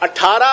18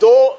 2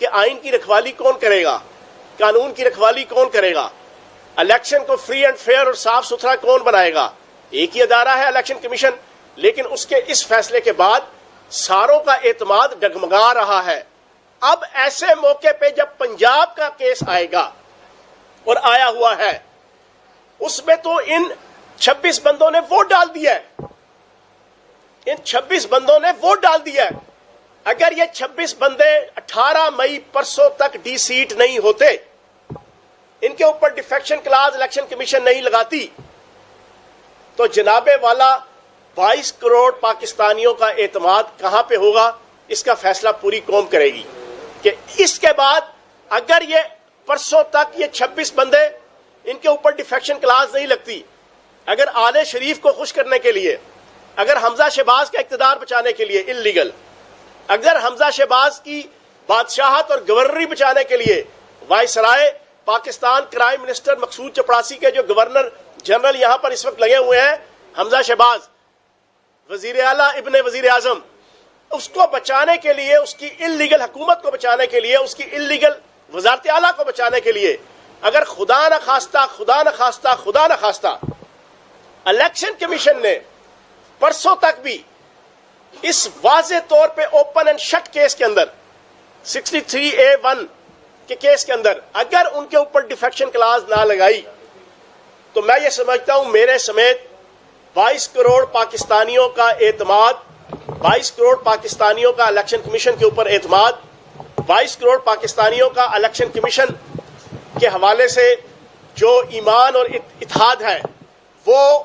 کہ آئین کی رکھوالی کون کرے گا, قانون کی رکھوالی کون کرے گا, الیکشن کو فری اینڈ فیئر اور صاف ستھرا کون بنائے گا. ایک ہی ادارہ ہے الیکشن کمیشن, لیکن اس کے اس فیصلے کے بعد ساروں کا اعتماد ڈگمگا رہا ہے. اب ایسے موقع پہ جب پنجاب کا کیس آئے گا اور آیا ہوا ہے, اس میں تو ان 26 بندوں نے ووٹ ڈال دیا ہے, ان 26 بندوں نے ووٹ ڈال دیا ہے. اگر یہ 26 بندے 18 مئی پرسوں تک ڈی سیٹ نہیں ہوتے, ان کے اوپر ڈیفیکشن کلاز الیکشن کمیشن نہیں لگاتی, تو جناب والا 22 کروڑ پاکستانیوں کا اعتماد کہاں پہ ہوگا؟ اس کا فیصلہ پوری قوم کرے گی کہ اس کے بعد اگر یہ پرسوں تک یہ 26 بندے ان کے اوپر ڈیفیکشن کلاز نہیں لگتی, اگر آل شریف کو خوش کرنے کے لیے, اگر حمزہ شہباز کا اقتدار بچانے کے لیے انلیگل, اگر حمزہ شہباز کی بادشاہت اور گورنری بچانے کے لیے وائسرائے پاکستان کرائم منسٹر مقصود چپڑاسی کے جو گورنر جنرل یہاں پر اس وقت لگے ہوئے ہیں, حمزہ شہباز وزیر اعلیٰ ابن وزیر اعظم, اس کو بچانے کے لیے, اس کی انلیگل حکومت کو بچانے کے لیے, اس کی انلیگل وزارت اعلیٰ کو بچانے کے لیے, اگر خدا نہ خواستہ الیکشن کمیشن نے پرسوں تک بھی اس واضح طور پہ اوپن اینڈ شٹ کیس کے اندر 63A1 کے کیس کے اندر اگر ان کے اوپر ڈیفیکشن کلاز نہ لگائی, تو میں یہ سمجھتا ہوں میرے سمیت 22 کروڑ پاکستانیوں کا اعتماد, 22 کروڑ پاکستانیوں کا الیکشن کمیشن کے اوپر اعتماد, 22 کروڑ پاکستانیوں کا الیکشن کمیشن کے حوالے سے جو ایمان اور اتحاد ہے وہ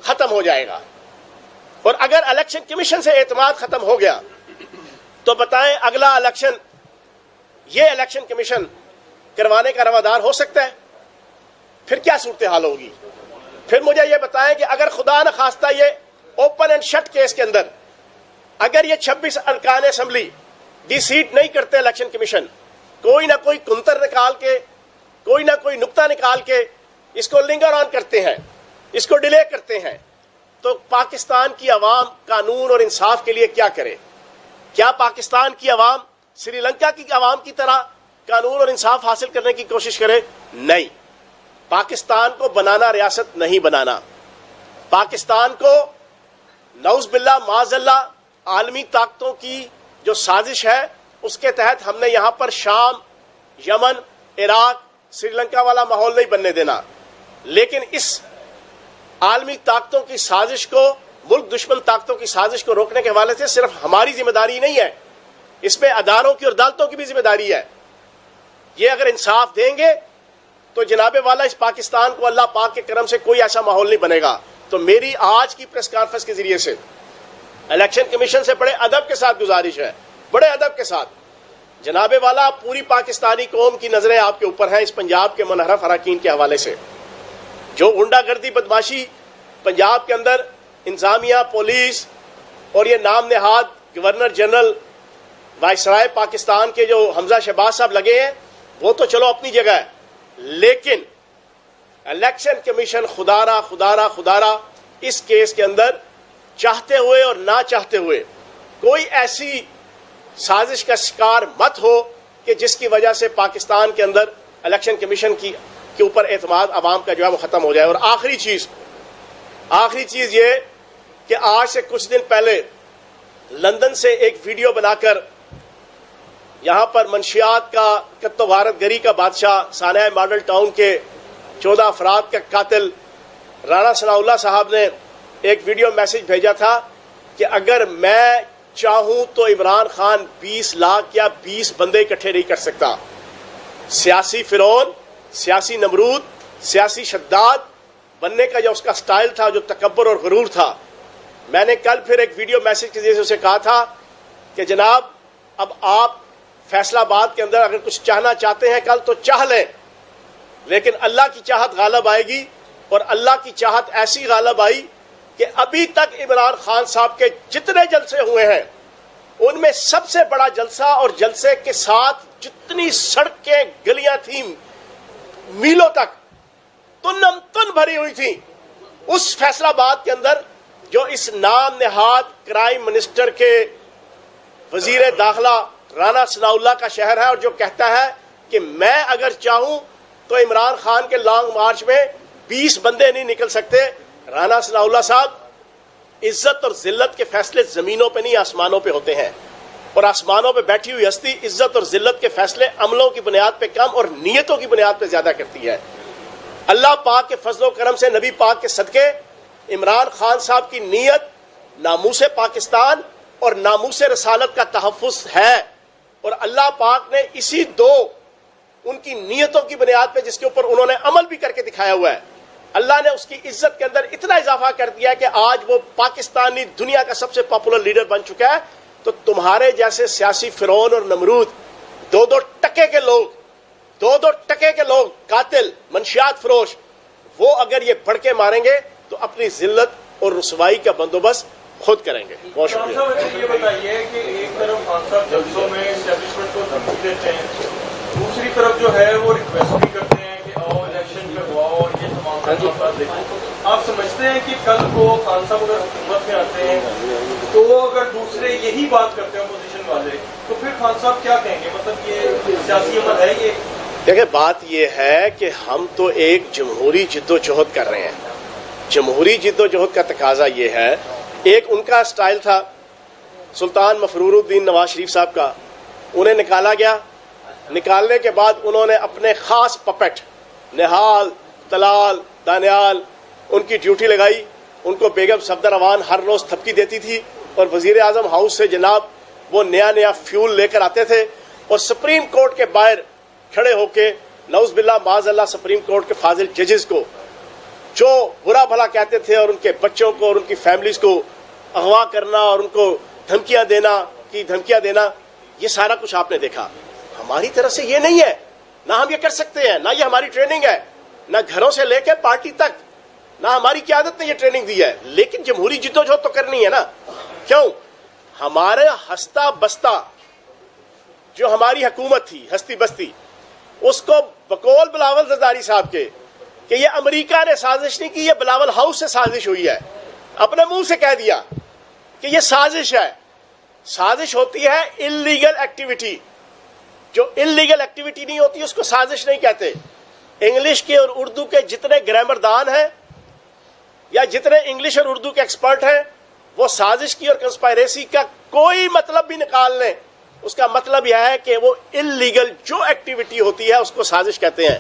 ختم ہو جائے گا. اور اگر الیکشن کمیشن سے اعتماد ختم ہو گیا تو بتائیں اگلا الیکشن یہ الیکشن کمیشن کروانے کا روادار ہو سکتا ہے؟ پھر کیا صورتحال ہوگی؟ پھر مجھے یہ بتائیں کہ اگر خدا نہ خواستہ یہ اوپن اینڈ شٹ کیس کے اندر اگر یہ 26 ارکان اسمبلی ڈی سیٹ نہیں کرتے الیکشن کمیشن, کوئی نہ کوئی کنتر نکال کے, کوئی نہ کوئی نقطہ نکال کے اس کو لنگر آن کرتے ہیں, اس کو ڈیلے کرتے ہیں, تو پاکستان کی عوام قانون اور انصاف کے لیے کیا کرے؟ کیا پاکستان کی عوام سری لنکا کی عوام کی طرح قانون اور انصاف حاصل کرنے کی کوشش کرے؟ نہیں. پاکستان کو بنانا ریاست نہیں بنانا, پاکستان کو نعوذ باللہ معاذ اللہ عالمی طاقتوں کی جو سازش ہے اس کے تحت ہم نے یہاں پر شام, یمن, عراق, سری لنکا والا ماحول نہیں بننے دینا. لیکن اس عالمی طاقتوں کی سازش کو, ملک دشمن طاقتوں کی سازش کو روکنے کے حوالے سے صرف ہماری ذمہ داری نہیں ہے, اس میں اداروں کی اور عدالتوں کی بھی ذمہ داری ہے. یہ اگر انصاف دیں گے تو جناب والا اس پاکستان کو اللہ پاک کے کرم سے کوئی ایسا ماحول نہیں بنے گا. تو میری آج کی پریس کانفرنس کے ذریعے سے الیکشن کمیشن سے بڑے ادب کے ساتھ گزارش ہے, بڑے ادب کے ساتھ, جناب والا پوری پاکستانی قوم کی نظریں آپ کے اوپر ہیں اس پنجاب کے منحرف اراکین کے حوالے سے. جو غنڈہ گردی بدماشی پنجاب کے اندر انتظامیہ, پولیس اور یہ نام نہاد گورنر جنرل وائسرائے پاکستان کے جو حمزہ شہباز صاحب لگے ہیں وہ تو چلو اپنی جگہ ہے, لیکن الیکشن کمیشن خدارہ اس کیس کے اندر چاہتے ہوئے اور نہ چاہتے ہوئے کوئی ایسی سازش کا شکار مت ہو کہ جس کی وجہ سے پاکستان کے اندر الیکشن کمیشن کے اوپر اعتماد عوام کا جو ہے وہ ختم ہو جائے. اور آخری چیز یہ کہ آج سے کچھ دن پہلے لندن سے ایک ویڈیو بنا کر یہاں پر منشیات کا کت و غارت گری کا بادشاہ سانحہ ماڈل ٹاؤن کے 14 افراد کا قاتل رانا ثناء اللہ صاحب نے ایک ویڈیو میسج بھیجا تھا کہ اگر میں چاہوں تو عمران خان 20 لاکھ یا 20 بندے اکٹھے نہیں کر سکتا. سیاسی فرعون, سیاسی نمرود, سیاسی شداد بننے کا جو اس کا سٹائل تھا, جو تکبر اور غرور تھا. میں نے کل پھر ایک ویڈیو میسج کے ذریعے اسے کہا تھا کہ جناب اب آپ فیصلہ آباد کے اندر اگر کچھ چاہنا چاہتے ہیں کل تو چاہ لیں, لیکن اللہ کی چاہت غالب آئے گی. اور اللہ کی چاہت ایسی غالب آئی کہ ابھی تک عمران خان صاحب کے جتنے جلسے ہوئے ہیں ان میں سب سے بڑا جلسہ, اور جلسے کے ساتھ جتنی سڑکیں گلیاں تھیں میلوں تک تنم تن بھری ہوئی تھی, اس فیصلہ آباد کے اندر جو اس نام نہاد کرائم منسٹر کے وزیر داخلہ رانا ثناء اللہ کا شہر ہے اور جو کہتا ہے کہ میں اگر چاہوں تو عمران خان کے لانگ مارچ میں 20 بندے نہیں نکل سکتے. رانا ثناء اللہ صاحب، عزت اور ذلت کے فیصلے زمینوں پہ نہیں آسمانوں پہ ہوتے ہیں، اور آسمانوں پہ بیٹھی ہوئی ہستی عزت اور ذلت کے فیصلے عملوں کی بنیاد پہ کم اور نیتوں کی بنیاد پہ زیادہ کرتی ہے. اللہ پاک کے فضل و کرم سے، نبی پاک کے صدقے، عمران خان صاحب کی نیت ناموس پاکستان اور ناموس رسالت کا تحفظ ہے، اور اللہ پاک نے اسی دو ان کی نیتوں کی بنیاد پہ جس کے اوپر انہوں نے عمل بھی کر کے دکھایا ہوا ہے، اللہ نے اس کی عزت کے اندر اتنا اضافہ کر دیا ہے کہ آج وہ پاکستانی دنیا کا سب سے پاپولر لیڈر بن چکا ہے. تو تمہارے جیسے سیاسی فرعون اور نمرود، دو ٹکے کے لوگ قاتل، منشیات فروش، وہ اگر یہ بڑھ کے ماریں گے تو اپنی ذلت اور رسوائی کا بندوبست خود کریں گے. بہت شکریہ. یہ بتائیے کہ ایک طرف خان صاحب جلسوں میں اسٹیبلشمنٹ کو دھمکی دیتے ہیں، دوسری طرف جو ہے وہ ریکویسٹ بھی کرتے ہیں کہ آؤ الیکشن کرواؤ اور یہ تمام معاملات دیکھو. آپ سمجھتے ہیں کہ کل کو خان صاحب اگر حکومت میں آتے ہیں تو اگر دوسرے یہی بات کرتے ہیں اپوزیشن والے، تو پھر خان صاحب کیا کہیں گے؟ مطلب یہ سیاسی عمل ہے یہ؟ دیکھیں، بات یہ ہے کہ ہم تو ایک جمہوری جد و جہد کر رہے ہیں. جمہوری جد و جہد کا تقاضا یہ ہے، ایک ان کا سٹائل تھا سلطان مفرور الدین نواز شریف صاحب کا، انہیں نکالا گیا. نکالنے کے بعد انہوں نے اپنے خاص پپٹ نہال، طلال، دانیال ان کی ڈیوٹی لگائی. ان کو بیگم صفدر روان ہر روز تھپکی دیتی تھی، اور وزیر اعظم ہاؤس سے جناب وہ نیا فیول لے کر آتے تھے، اور سپریم کورٹ کے باہر کھڑے ہو کے نعوذ باللہ معاذ اللہ سپریم کورٹ کے فاضل ججز کو جو برا بھلا کہتے تھے، اور ان کے بچوں کو اور ان کی فیملیز کو اغوا کرنا اور ان کو دھمکیاں دینا، یہ سارا کچھ آپ نے دیکھا. ہماری طرف سے یہ نہیں ہے، نہ ہم یہ کر سکتے ہیں، نہ یہ ہماری ٹریننگ ہے، نہ گھروں سے لے کے پارٹی تک، نہ ہماری قیادت نے یہ ٹریننگ دی ہے. لیکن جمہوری جدوجہد تو کرنی ہے نا. کیوں؟ ہمارے ہستا بستا جو ہماری حکومت تھی، ہستی بستی، اس کو بقول بلاول زرداری صاحب کے کہ یہ امریکہ نے سازش نہیں کی، یہ بلاول ہاؤس سے سازش ہوئی ہے، اپنے منہ سے کہہ دیا کہ یہ سازش ہے. سازش ہوتی ہے انلیگل ایکٹیویٹی، جو انلیگل ایکٹیویٹی نہیں ہوتی اس کو سازش نہیں کہتے. انگلش کے اور اردو کے جتنے گرامر دان ہیں یا جتنے انگلش اور اردو کے ایکسپرٹ ہیں، وہ سازش کی اور کنسپائریسی کا کوئی مطلب بھی نکال لیں، اس کا مطلب یہ ہے کہ وہ انلیگل جو ایکٹیویٹی ہوتی ہے اس کو سازش کہتے ہیں.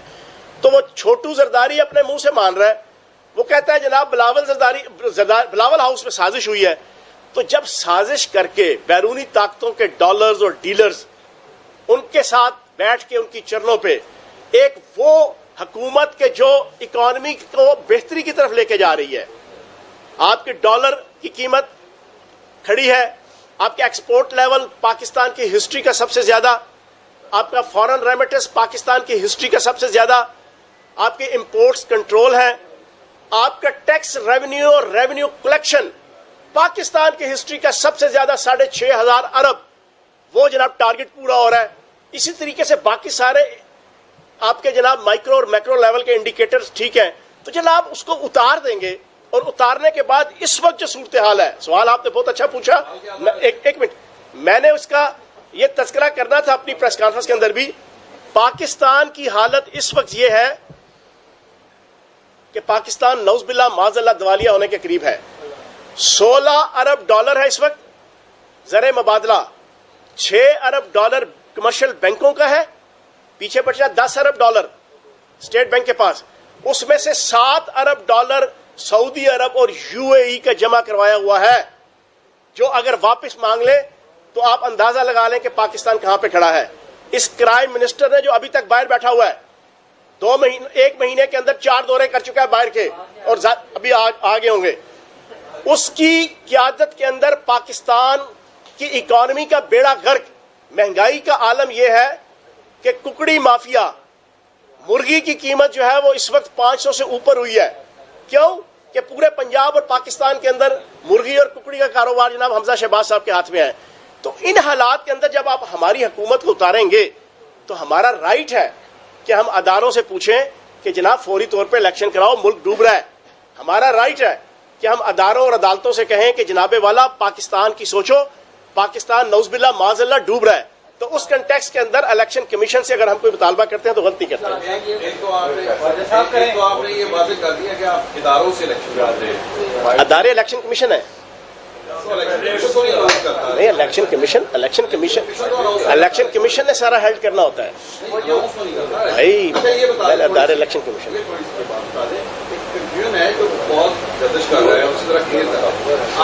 تو وہ چھوٹو زرداری اپنے منہ سے مان رہا ہے، وہ کہتا ہے جناب بلاول ہاؤس میں سازش ہوئی ہے. تو جب سازش کر کے بیرونی طاقتوں کے ڈالرز اور ڈیلرز ان کے ساتھ بیٹھ کے ان کی چرنوں پہ ایک وہ حکومت کے جو اکانومی کو بہتری کی طرف لے کے جا رہی ہے، آپ کے ڈالر کی قیمت کھڑی ہے، آپ کے ایکسپورٹ لیول پاکستان کی ہسٹری کا سب سے زیادہ، آپ کا فارن ریمیٹنس پاکستان کی ہسٹری کا سب سے زیادہ، آپ کے امپورٹس کنٹرول ہیں، آپ کا ٹیکس ریونیو اور ریونیو کلیکشن پاکستان کی ہسٹری کا سب سے زیادہ 6,500 ارب، وہ جناب ٹارگٹ پورا ہو رہا ہے. اسی طریقے سے باقی سارے آپ کے جناب مائکرو اور میکرو لیول کے انڈیکیٹرز ٹھیک ہیں. تو جناب اس کو اتار دیں گے، اور اتارنے کے بعد اس وقت جو صورتحال ہے، سوال آپ نے بہت اچھا پوچھا، ایک منٹ، میں نے اس کا یہ تذکرہ کرنا تھا اپنی پریس کانفرنس کے اندر بھی. پاکستان کی حالت اس وقت یہ ہے کہ پاکستان نعوذ باللہ معاذ اللہ دیوالیہ ہونے کے قریب ہے. 16 ارب ڈالر ہے اس وقت زر مبادلہ، 6 ارب ڈالر کمرشل بینکوں کا ہے، پیچھے بچا 10 ارب ڈالر اسٹیٹ بینک کے پاس، اس میں سے 7 ارب ڈالر سعودی عرب اور UAE کا جمع کروایا ہوا ہے، جو اگر واپس مانگ لے تو آپ اندازہ لگا لیں کہ پاکستان کہاں پہ کھڑا ہے. اس کرائم منسٹر نے جو ابھی تک باہر بیٹھا ہوا ہے، 1 مہینے کے اندر 4 دورے کر چکا ہے باہر کے، اور ابھی آگے ہوں گے، اس کی قیادت کے اندر پاکستان کی اکانومی کا بیڑا غرق. مہنگائی کا عالم یہ ہے کہ ککڑی مافیا، مرغی کی قیمت جو ہے وہ اس وقت 500 سے اوپر ہوئی ہے. کیوں؟ کہ پورے پنجاب اور پاکستان کے اندر مرغی اور ککڑی کا کاروبار جناب حمزہ شہباز صاحب کے ہاتھ میں ہے. تو ان حالات کے اندر جب آپ ہماری حکومت کو اتاریں گے تو ہمارا رائٹ ہے کہ ہم اداروں سے پوچھیں کہ جناب فوری طور پہ الیکشن کراؤ، ملک ڈوب رہا ہے. ہمارا رائٹ ہے کہ ہم اداروں اور عدالتوں سے کہیں کہ جناب والا پاکستان کی سوچو، پاکستان نعوذ باللہ معاذ اللہ ڈوب رہا ہے. تو اس کنٹیکس کے اندر الیکشن کمیشن سے اگر ہم کوئی مطالبہ کرتے ہیں تو غلطی کرتے ہیں. ایک تو آپ نے یہ واضح کر دیا کہ آپ اداروں سے الیکشن کراتے ہیں. ادارے الیکشن کمیشن ہے نہیں, الیکشن کمیشن نے سارا ہیلڈ کرنا ہوتا ہے بھائی, ادارے الیکشن کمیشن. کنفیوژن ہے جو بہت گردش کر رہا ہے, اسی طرح کلیئر کرا.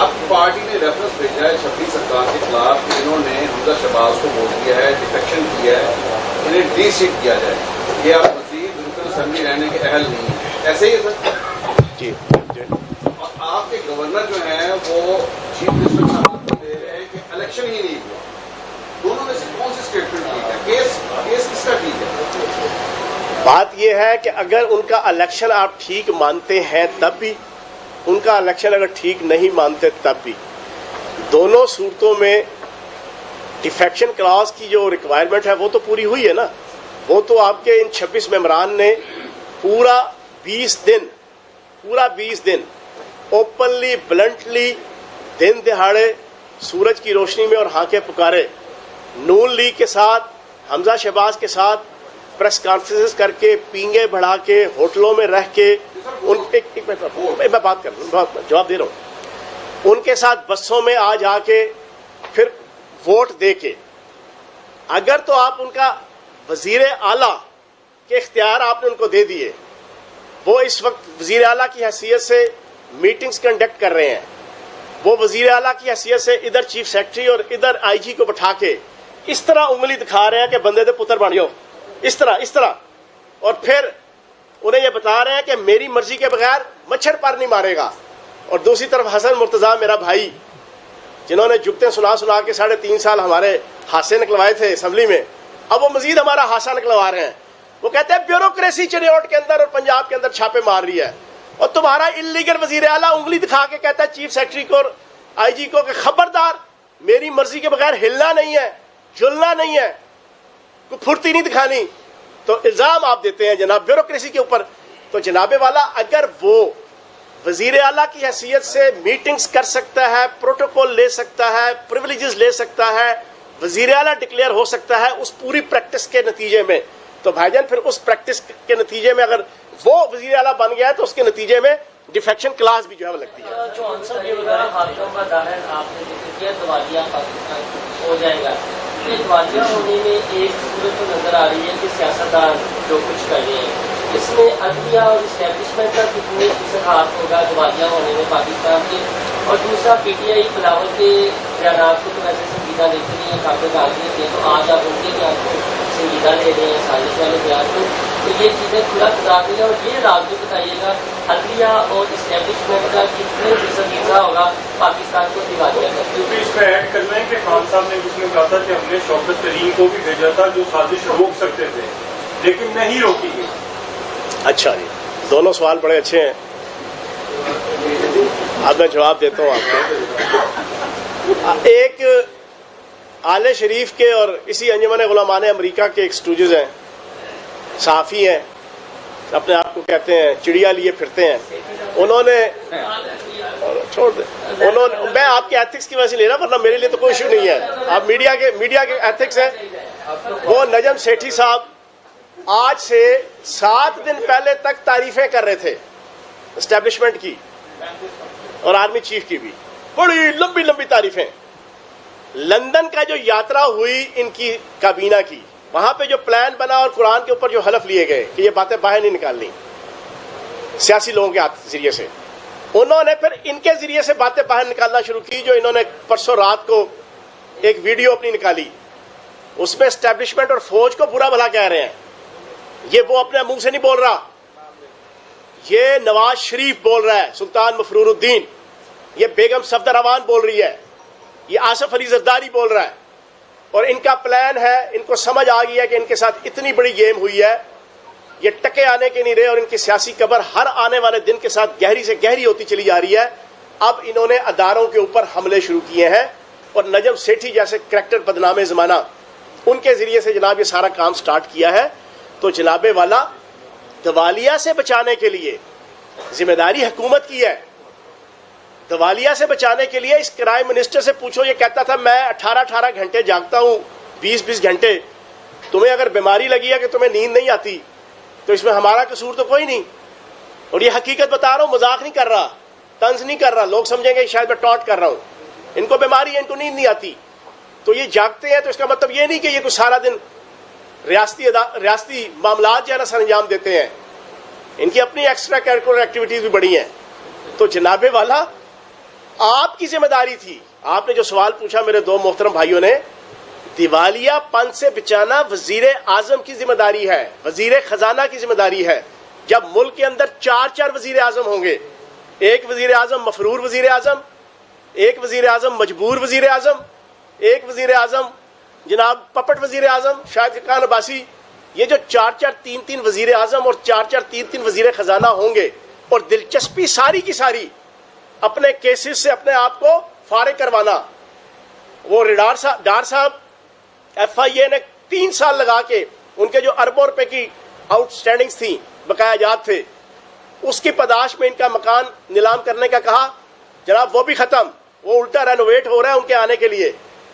آپ کی پارٹی نے ریفرنس بھیجا ہے 26 سرکار کے خلاف کہ انہوں نے حمزہ شہباز کو ووٹ دیا ہے, ڈیفیکشن کیا ہے, انہیں ڈی سیٹ کیا جائے. یہ آپ مزید رکن اسمبلی رہنے کے اہل نہیں ہیں, ایسے ہی ہے سر؟ جی. اور آپ کے گورنر جو ہیں وہ چیف منسٹر صاحب کو دے رہے ہیں کہ الیکشن ہی نہیں ہوا. دونوں میں سے کون سی اسٹیٹمنٹ ٹھیک ہے؟ کیس کس کا ٹھیک ہے؟ بات یہ ہے کہ اگر ان کا الیکشن آپ ٹھیک مانتے ہیں تب بھی, ان کا الیکشن اگر ٹھیک نہیں مانتے تب بھی, دونوں صورتوں میں ڈیفیکشن کلاس کی جو ریکوائرمنٹ ہے وہ تو پوری ہوئی ہے نا. وہ تو آپ کے ان 26 ممبران نے پورا 20 دن اوپنلی بلنٹلی دن دہاڑے سورج کی روشنی میں اور ہانکے پکارے نون لیگ کے ساتھ, حمزہ شہباز کے ساتھ پریس کانفرنس کر کے, پینگے بڑھا کے, ہوٹلوں میں رہ کے, میں بات کر رہا ہوں, جواب دے رہا ہوں, ان کے ساتھ بسوں میں آ جا کے پھر ووٹ دے کے. اگر تو آپ ان کا وزیر اعلیٰ کے اختیار آپ نے ان کو دے دیے, وہ اس وقت وزیر اعلیٰ کی حیثیت سے میٹنگز کنڈکٹ کر رہے ہیں, وہ وزیر اعلیٰ کی حیثیت سے ادھر چیف سیکرٹری اور ادھر آئی جی کو بٹھا کے اس طرح انگلی دکھا رہے ہیں کہ بندے دے پتر بن جاؤ, اس طرح, اور پھر انہیں یہ بتا رہے ہیں کہ میری مرضی کے بغیر مچھر پر نہیں مارے گا. اور دوسری طرف حسن مرتضیٰ میرا بھائی, جنہوں نے جگتے سنا کے 3.5 سال ہمارے ہاسے نکلوائے تھے اسمبلی میں, اب وہ مزید ہمارا ہاسا نکلوا رہے ہیں. وہ کہتے ہیں بیوروکریسی چنیوٹ کے اندر اور پنجاب کے اندر چھاپے مار رہی ہے, اور تمہارا انلیگل وزیر اعلیٰ انگلی دکھا کے کہتا ہے چیف سیکرٹری کو اور آئی جی کو کہ خبردار, میری مرضی کے بغیر ہلنا نہیں ہے, جلنا نہیں ہے, کوئی پھرتی نہیں دکھانی. تو الزام آپ دیتے ہیں جناب بیوروکریسی کے اوپر. تو جناب والا, اگر وہ وزیر اعلیٰ کی حیثیت سے میٹنگز کر سکتا ہے, پروٹوکول لے سکتا ہے, پریولیجز لے سکتا ہے, وزیر اعلیٰ ڈکلیئر ہو سکتا ہے اس پوری پریکٹس کے نتیجے میں, تو بھائی جان پھر اس پریکٹس کے نتیجے میں اگر وہ وزیر اعلیٰ بن گیا ہے تو اس کے نتیجے میں ڈیفیکشن کلاس بھی جو ہے وہ لگتی ہے. جو آنسر یہ بتا رہے ہاتھوں کا ظاہر آپ نے ذکر کیا دیوالیہ پاکستان ہو جائے گا. یہ دیوالیہ ہونے میں ایک صورت تو نظر آ رہی ہے کہ سیاستدان جو کچھ کر رہے ہیں اس میں عدلیہ اور اسٹیبلشمنٹ کا کتنے فیصد ہاتھ ہوگا دیوالیہ ہونے میں پاکستان کے. اور دوسرا پی ٹی آئی بلاول کے بیانات کو تو ویسے سنجیدہ لیتی نہیں ہے, کافی کاغذی تھے, تو آج آپ ان کے بیان کو سنجیدہ لے رہے ہیں, سازش والے بیان کو. تو یہ چیزیں کھلا تضاد ہے. اور یہ رات بھی بتائیے گا عدلیہ اور اسٹیبلشمنٹ کا کتنے فیصد حصہ ہوگا پاکستان کو دیوالیہ کا. کیونکہ اس میں ایڈ کرنا ہے کہ خان صاحب نے اس میں کہا تھا کہ ہم نے شوکت ترین کو بھی بھیجا تھا جو سازش روک سکتے تھے لیکن نہیں روکی گئی. اچھا جی, دونوں سوال بڑے اچھے ہیں, اب میں جواب دیتا ہوں آپ کو. ایک آل شریف کے اور اسی انجمن غلامان امریکہ کے ایک اسٹوڈیوز ہیں, صحافی ہیں, اپنے آپ کو کہتے ہیں چڑیا لیے پھرتے ہیں. انہوں نے چھوڑ دیں, میں آپ کے ایتھکس کی وجہ سے لے رہا, ورنہ میرے لیے تو کوئی ایشو نہیں ہے. آپ میڈیا کے ایتھکس ہیں. وہ نجم سیٹھی صاحب آج سے 7 دن پہلے تک تعریفیں کر رہے تھے اسٹیبلشمنٹ کی اور آرمی چیف کی بھی, بڑی لمبی لمبی تعریفیں. لندن کا جو یاترا ہوئی ان کی کابینہ کی, وہاں پہ جو پلان بنا اور قرآن کے اوپر جو حلف لیے گئے کہ یہ باتیں باہر نہیں نکالنی سیاسی لوگوں کے ذریعے سے, انہوں نے پھر ان کے ذریعے سے باتیں باہر نکالنا شروع کی. جو انہوں نے پرسوں رات کو ایک ویڈیو اپنی نکالی, اس میں اسٹیبلشمنٹ اور فوج کو برا بھلا کہہ رہے ہیں. یہ وہ اپنے منہ سے نہیں بول رہا, یہ نواز شریف بول رہا ہے, سلطان مفرور الدین, یہ بیگم صفدر امان بول رہی ہے, یہ آصف علی زرداری بول رہا ہے. اور ان کا پلان ہے, ان کو سمجھ آ گئی ہے کہ ان کے ساتھ اتنی بڑی گیم ہوئی ہے, یہ ٹکے آنے کے نہیں رہے, اور ان کی سیاسی قبر ہر آنے والے دن کے ساتھ گہری سے گہری ہوتی چلی جا رہی ہے. اب انہوں نے اداروں کے اوپر حملے شروع کیے ہیں, اور نجم سیٹھی جیسے کریکٹر بدنام زمانہ ان کے ذریعے سے جناب یہ سارا کام سٹارٹ کیا ہے. تو جناب والا, دیوالیہ سے بچانے کے لیے ذمہ داری حکومت کی ہے. دیوالیہ سے بچانے کے لیے اس کرائم منسٹر سے پوچھو, یہ کہتا تھا میں 18 گھنٹے جاگتا ہوں, 20-20 گھنٹے. تمہیں اگر بیماری لگی ہے کہ تمہیں نیند نہیں آتی تو اس میں ہمارا قصور تو کوئی نہیں. اور یہ حقیقت بتا رہا ہوں, مذاق نہیں کر رہا, طنز نہیں کر رہا. لوگ سمجھیں گے شاید میں ٹانٹ کر رہا ہوں. ان کو بیماری ہے, ان کو نیند نہیں آتی, تو یہ جاگتے ہیں. تو اس کا مطلب یہ نہیں کہ یہ کوئی سارا دن ریاستی معاملات جو ہے نا سر انجام دیتے ہیں. ان کی اپنی ایکسٹرا کریکولر ایکٹیویٹیز بھی بڑی ہیں. تو جناب والا, آپ کی ذمہ داری تھی. آپ نے جو سوال پوچھا میرے دو محترم بھائیوں نے, دیوالیہ پن سے بچانا وزیر اعظم کی ذمہ داری ہے, وزیر خزانہ کی ذمہ داری ہے. جب ملک کے اندر 4 وزیر اعظم ہوں گے, ایک وزیر اعظم مفرور وزیر اعظم, ایک وزیر اعظم مجبور وزیر اعظم, ایک وزیر اعظم جناب پپٹ وزیر اعظم شاہد خاقان عباسی, یہ جو 4-3 وزیر اعظم اور 4-3 وزیر خزانہ ہوں گے, اور دلچسپی ساری کی ساری اپنے کیسز سے اپنے آپ کو فارغ کروانا. وہ ڈار صاحب ایف آئی اے نے 3 سال لگا کے ان کے جو اربوں روپے کی آؤٹ سٹینڈنگز تھیں, بقایا جات تھے, اس کی پاداش میں ان کا مکان نیلام کرنے کا کہا. جناب وہ بھی ختم, وہ الٹا رینوویٹ ہو رہا ہے ان کے آنے کے لیے.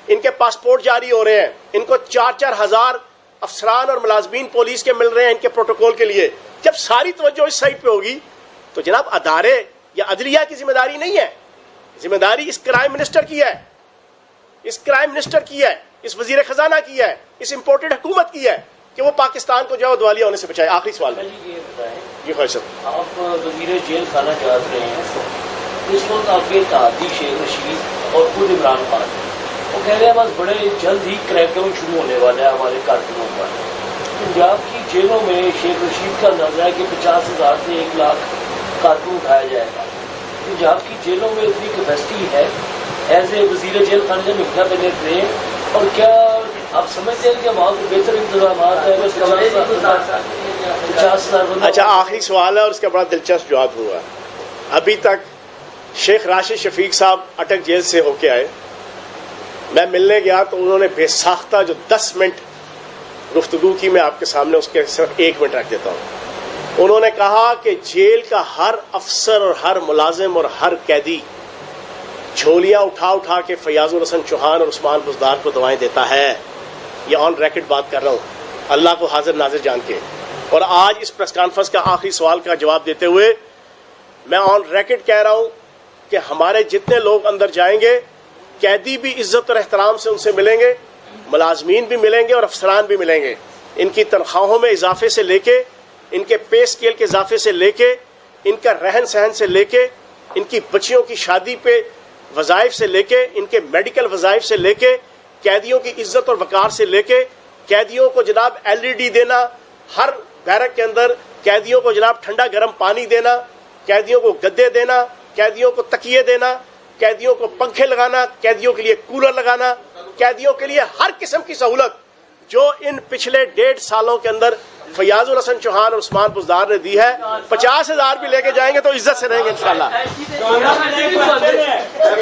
ان کے پاسپورٹ جاری ہو رہے ہیں. ان کو 4-4 ہزار افسران اور ملازمین پولیس کے مل رہے ہیں ان کے پروٹوکول کے لیے. جب ساری توجہ اس سائٹ پہ ہوگی تو جناب ادارے یا عدلیہ کی ذمہ داری نہیں ہے, ذمہ داری اس کرائم منسٹر کی ہے, اس کرائم منسٹر کی ہے, اس وزیر خزانہ کی ہے, اس امپورٹڈ حکومت کی ہے کہ وہ پاکستان کو جو ہے دیوالیہ ہونے سے بچائے. آخری سوال ہے یہ بتائیں, جی خواہش صاحب. آپ وزیر جیل خانہ جات رہے ہیں, اس وقت آپ کے اتحادی شیخ رشید اور خود عمران خان وہ کہہ رہے ہیں بس بڑے جلد ہی کریک ڈاؤن شروع ہونے والا ہے ہمارے کارکنوں پر. پنجاب کی جیلوں میں شیخ رشید کا اندازہ ہے کہ 50,000 سے 1 لاکھ کارکن اٹھایا جائے گا. پنجاب کی جیلوں میں اتنی کیپیسٹی ہے ایز اے وزیر جیل خانہ جب مہینہ پہلے رہے, اور کیا آپ سمجھتے ہیں کہ وہاں کو بہتر انتظامات ہیں؟ 50,000. اچھا آخری سوال ہے اور اس کا بڑا دلچسپ جواب ہوا. ابھی تک شیخ راشد شفیق صاحب اٹک جیل سے ہو کے آئے, میں ملنے گیا تو انہوں نے بے ساختہ جو 10 منٹ گفتگو کی, میں آپ کے سامنے اس کے صرف 1 منٹ رکھ دیتا ہوں. انہوں نے کہا کہ جیل کا ہر افسر اور ہر ملازم اور ہر قیدی جھولیاں اٹھا کے فیاض الحسن چوہان اور عثمان بزدار کو دوائیں دیتا ہے. یہ آن ریکڈ بات کر رہا ہوں, اللہ کو حاضر ناظر جان کے. اور آج اس پریس کانفرنس کا آخری سوال کا جواب دیتے ہوئے میں آن ریکڈ کہہ رہا ہوں کہ ہمارے جتنے لوگ اندر جائیں گے, قیدی بھی عزت اور احترام سے ان سے ملیں گے, ملازمین بھی ملیں گے اور افسران بھی ملیں گے. ان کی تنخواہوں میں اضافے سے لے کے, ان کے پے اسکیل کے اضافے سے لے کے, ان کا رہن سہن سے لے کے, ان کی بچیوں کی شادی پہ وظائف سے لے کے, ان کے میڈیکل وظائف سے لے کے, قیدیوں کی عزت اور وقار سے لے کے, قیدیوں کو جناب LED دینا, ہر بیرک کے اندر قیدیوں کو جناب ٹھنڈا گرم پانی دینا, قیدیوں کو گدے دینا, قیدیوں کو تکیے دینا, قیدیوں کو پنکھے لگانا, قیدیوں کے لیے کولر لگانا, قیدیوں کے لیے ہر قسم کی سہولت جو ان پچھلے 1.5 سالوں کے اندر فیاض الحسن چوہان اور عثمان بزدار نے دی ہے. 50,000 بھی لے کے جائیں گے تو عزت سے رہیں گے انشاءاللہ.